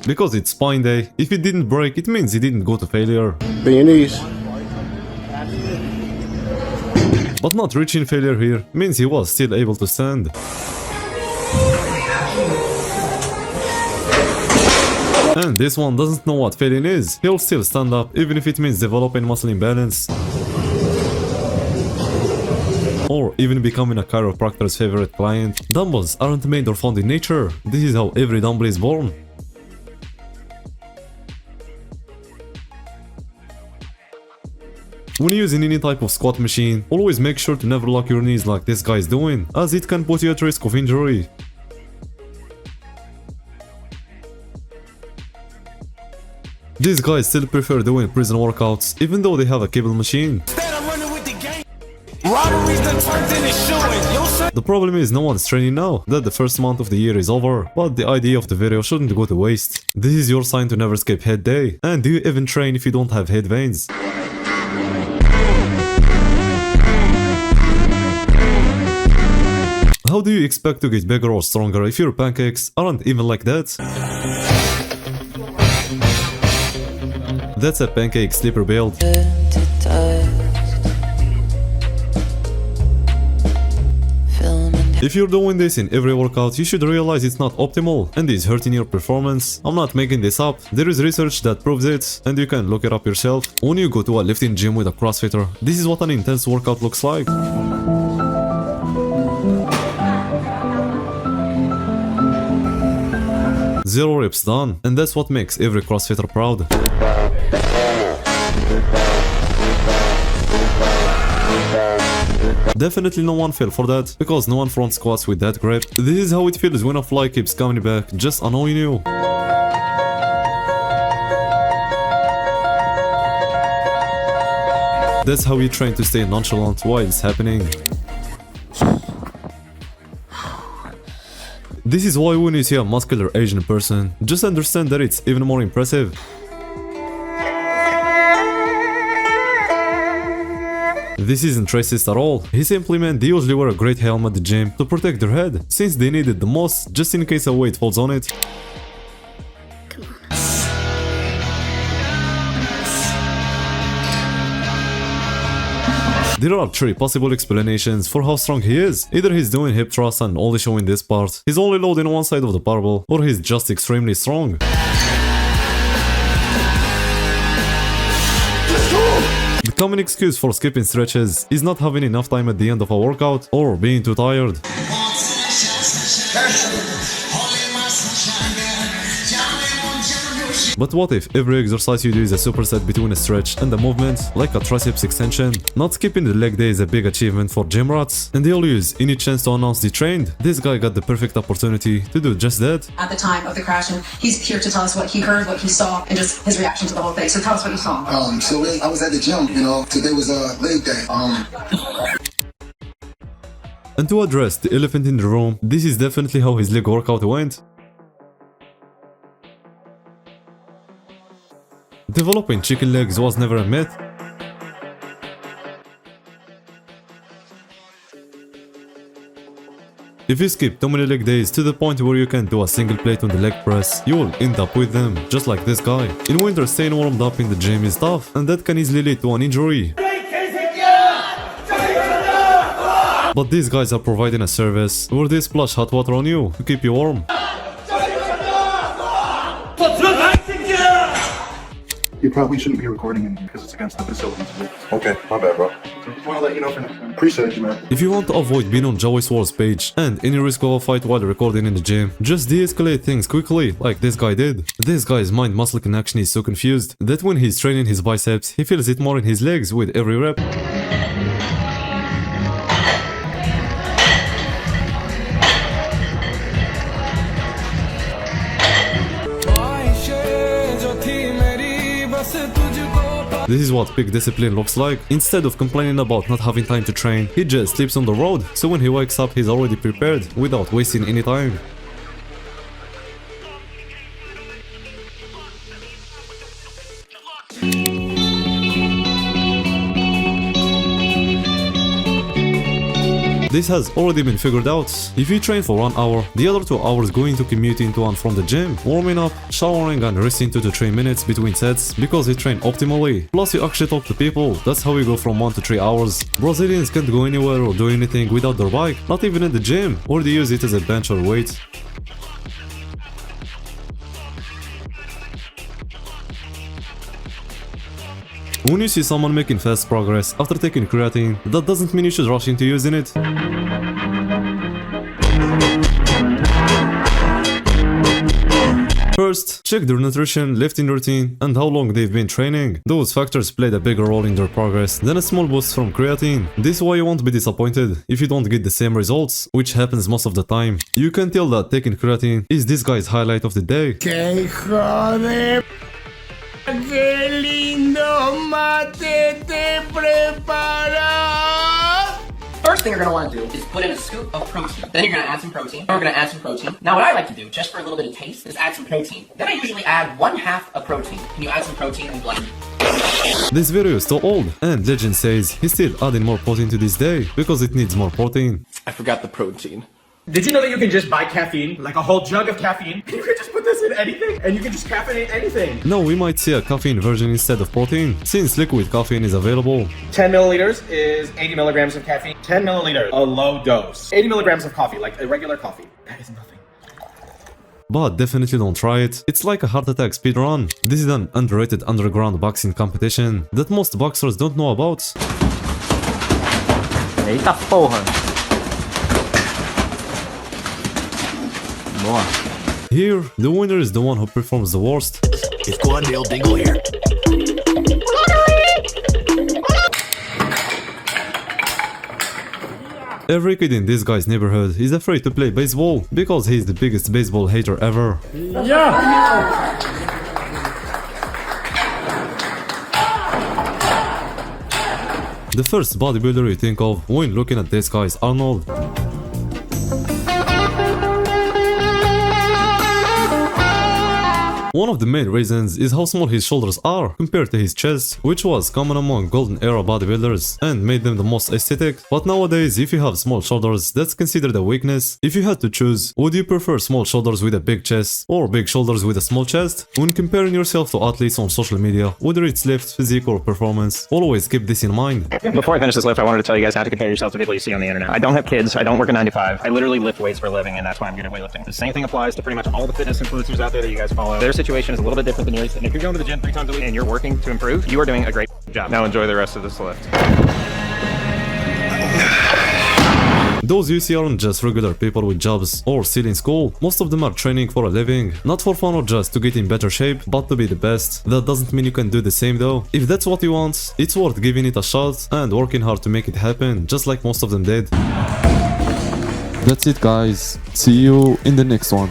Because it's spine day. If it didn't break, it means it didn't go to failure. Bend your knees. But not reaching failure here means he was still able to stand. And this one doesn't know what failing is. He'll still stand up even if it means developing muscle imbalance. Or even becoming a chiropractor's favorite client. Dumbbells aren't made or found in nature. This is how every dumbbell is born. When using any type of squat machine, always make sure to never lock your knees like this guy is doing, as it can put you at risk of injury. These guys still prefer doing prison workouts, even though they have a cable machine. The problem is no one's training now, that the first month of the year is over, but the idea of the video shouldn't go to waste. This is your sign to never skip head day. And do you even train if you don't have head veins? How do you expect to get bigger or stronger if your pancakes aren't even like that? That's a pancake sleeper build. If you're doing this in every workout, you should realize it's not optimal and is hurting your performance. I'm not making this up. There is research that proves it, and you can look it up yourself. When you go to a lifting gym with a CrossFitter, this is what an intense workout looks like. 0 reps done, and that's what makes every CrossFitter proud. Definitely no one fell for that, because no one front squats with that grip. This is how it feels when a fly keeps coming back, just annoying you. That's how you train to stay nonchalant while it's happening. This is why when you see a muscular Asian person, just understand that it's even more impressive. This isn't racist at all. He simply meant they usually wear a great helm at the gym to protect their head, since they need it the most, just in case a weight falls on it. There are 3 possible explanations for how strong he is. Either he's doing hip thrust and only showing this part, he's only loading one side of the barbell, or he's just extremely strong. The common excuse for skipping stretches is not having enough time at the end of a workout or being too tired. But what if every exercise you do is a superset between a stretch and a movement, like a triceps extension? Not skipping the leg day is a big achievement for gym rats, and they'll use any chance to announce they trained. This guy got the perfect opportunity to do just that. At the time of the crash, and he's here to tell us what he heard, what he saw, and just his reaction to the whole thing. So tell us what you saw. I was at the gym, today was a leg day. And to address the elephant in the room, this is definitely how his leg workout went. Developing chicken legs was never a myth. If you skip too many leg days to the point where you can't do a single plate on the leg press, you will end up with them, just like this guy. In winter, staying warmed up in the gym is tough, and that can easily lead to an injury. But these guys are providing a service where they splash hot water on you to keep you warm. You probably shouldn't be recording in because it's against the facilities rules. Okay, my bad, bro. Just want to let you know for now. Appreciate you, man. If you want to avoid being on Joey Swartz's page and any risk of a fight while recording in the gym, just de-escalate things quickly, like this guy did. This guy's mind-muscle connection is so confused that when he's training his biceps, he feels it more in his legs with every rep. This is what peak discipline looks like. Instead of complaining about not having time to train, he just sleeps on the road, so when he wakes up he's already prepared, without wasting any time. This has already been figured out. If you train for 1 hour, the other 2 hours going to commuting to and from the gym, warming up, showering and resting 2 to 3 minutes between sets because you train optimally. Plus you actually talk to people, that's how you go from 1 to 3 hours. Brazilians can't go anywhere or do anything without their bike, not even in the gym, or they use it as a bench or weight. When you see someone making fast progress after taking creatine, that doesn't mean you should rush into using it. First, check their nutrition, lifting routine, and how long they've been training. Those factors played a bigger role in their progress than a small boost from creatine. This way you won't be disappointed if you don't get the same results, which happens most of the time. You can tell that taking creatine is this guy's highlight of the day. ¡Qué hijo de... ¡Qué lindo mate te preparas! First thing you're going to want to do is put in a scoop of protein. Then you're going to add some protein. Then we're going to add some protein. Now what I like to do, just for a little bit of taste, is add some protein. Then I usually add 1/2 of protein. Can you add some protein and blend? This video is so old, and legend says he's still adding more protein to this day because it needs more protein. I forgot the protein. Did you know that you can just buy caffeine, like a whole jug of caffeine? You can just put this in anything, and you can just caffeinate anything. Now we might see a caffeine version instead of protein, since liquid caffeine is available. 10 milliliters is 80 milligrams of caffeine. 10 milliliters, a low dose. 80 milligrams of coffee, like a regular coffee. That is nothing. But definitely don't try it. It's like a heart attack speedrun. This is an underrated underground boxing competition that most boxers don't know about. Eita porra. Boa. Here, the winner is the one who performs the worst. It's Glendale Dingle here. Every kid in this guy's neighborhood is afraid to play baseball because he's the biggest baseball hater ever. Yeah! The first bodybuilder you think of when looking at this guy is Arnold. One of the main reasons is how small his shoulders are compared to his chest, which was common among golden era bodybuilders and made them the most aesthetic. But nowadays, if you have small shoulders, that's considered a weakness. If you had to choose, would you prefer small shoulders with a big chest or big shoulders with a small chest? When comparing yourself to athletes on social media, whether it's lift, physique or performance, always keep this in mind. Before I finish this lift, I wanted to tell you guys how to compare yourself to people you see on the internet. I don't have kids, I don't work a 9 to 5. I literally lift weights for a living, and that's why I'm good at weightlifting. The same thing applies to pretty much all the fitness influencers out there that you guys follow. Their situation is a little bit different than yours, and if you're going to the gym 3 times a week and you're working to improve, you are doing a great job. Now enjoy the rest of this lift. Those you see aren't just regular people with jobs or still in school. Most of them are training for a living, not for fun or just to get in better shape, but to be the best. That doesn't mean you can do the same though. If that's what you want, it's worth giving it a shot and working hard to make it happen, just like most of them did. That's it guys, see you in the next one.